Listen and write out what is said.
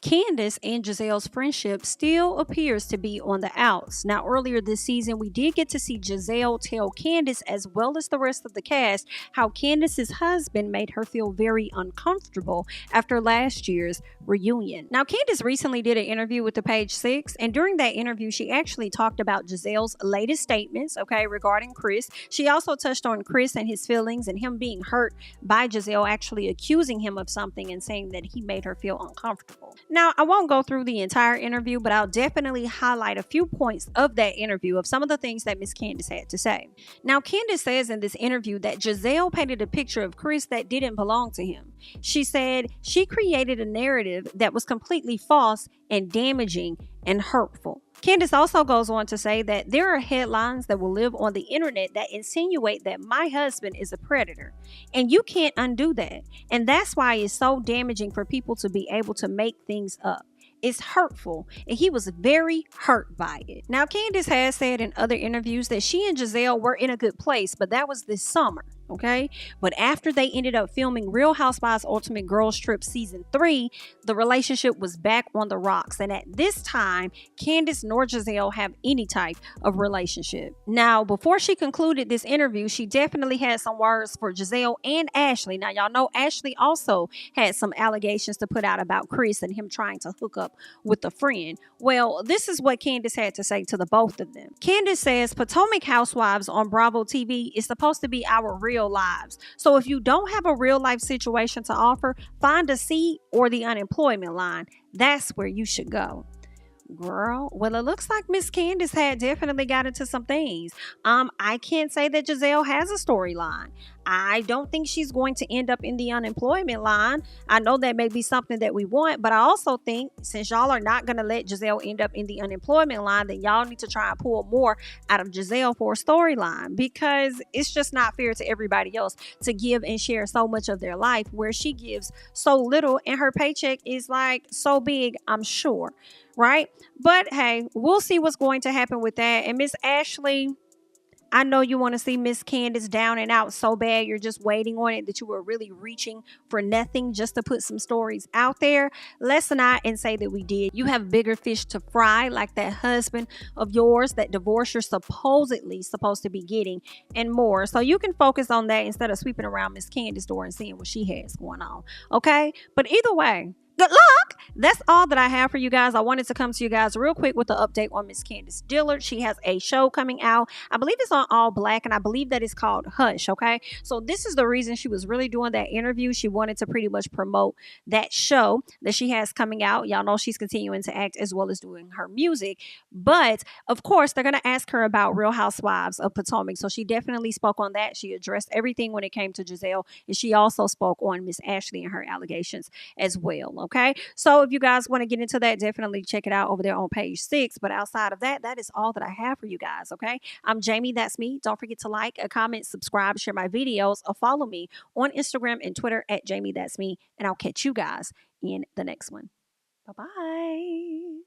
Candiace and Gizelle's friendship still appears to be on the outs. Now, earlier this season, we did get to see Gizelle tell Candiace, as well as the rest of the cast, how Candiace's husband made her feel very uncomfortable after last year's reunion. Now, Candiace recently did an interview with the Page Six, and during that interview, she actually talked about Gizelle's latest statements, regarding Chris. She also touched on Chris and his feelings and him being hurt by Gizelle actually accusing him of something and saying that he made her feel uncomfortable. Now, I won't go through the entire interview, but I'll definitely highlight a few points of that interview of some of the things that Miss Candiace had to say. Now, Candiace says in this interview that Gizelle painted a picture of Chris that didn't belong to him. She said she created a narrative that was completely false and damaging and hurtful. Candiace also goes on to say that there are headlines that will live on the internet that insinuate that my husband is a predator, and you can't undo that. And that's why it's so damaging for people to be able to make things up. It's hurtful, and he was very hurt by it. Now, Candiace has said in other interviews that she and Gizelle were in a good place, but that was this summer. But after they ended up filming Real Housewives Ultimate Girls Trip Season 3, the relationship was back on the rocks. And at this time, Candiace nor Gizelle have any type of relationship. Now, before she concluded this interview, she definitely had some words for Gizelle and Ashley. Now, y'all know Ashley also had some allegations to put out about Chris and him trying to hook up with a friend. Well, this is what Candiace had to say to the both of them. Candiace says, Potomac Housewives on Bravo TV is supposed to be our real lives. So if you don't have a real life situation to offer, find a seat or the unemployment line. That's where you should go. Girl, well, it looks like Miss Candiace had definitely got into some things. I can't say that Gizelle has a storyline. I don't think she's going to end up in the unemployment line. I know that may be something that we want, but I also think since y'all are not going to let Gizelle end up in the unemployment line, then y'all need to try and pull more out of Gizelle for a storyline, because it's just not fair to everybody else to give and share so much of their life where she gives so little and her paycheck is like so big, I'm sure. Right? But hey, we'll see what's going to happen with that. And Miss Ashley, I know you want to see Miss Candiace down and out so bad. You're just waiting on it, that you were really reaching for nothing just to put some stories out there. Let's not and say that we did. You have bigger fish to fry, like that husband of yours, that divorce you're supposedly supposed to be getting, and more. So you can focus on that instead of sweeping around Miss Candiace's door and seeing what she has going on. Okay? But either way, good luck. That's all that I have for you guys. I wanted to come to you guys real quick with the update on Miss Candiace Dillard. She has a show coming out. I believe it's on All Black, and I believe that it's called Hush. So this is the reason she was really doing that interview. She wanted to pretty much promote that show that she has coming out. Y'all know she's continuing to act as well as doing her music. But of course, they're going to ask her about Real Housewives of Potomac. So she definitely spoke on that. She addressed everything when it came to Gizelle, and she also spoke on Miss Ashley and her allegations as well. So if you guys want to get into that, definitely check it out over there on Page 6. But outside of that, that is all that I have for you guys. I'm Jamie, that's me. Don't forget to like, comment, subscribe, share my videos, or follow me on Instagram and Twitter at JamiThatsMe. And I'll catch you guys in the next one. Bye-bye.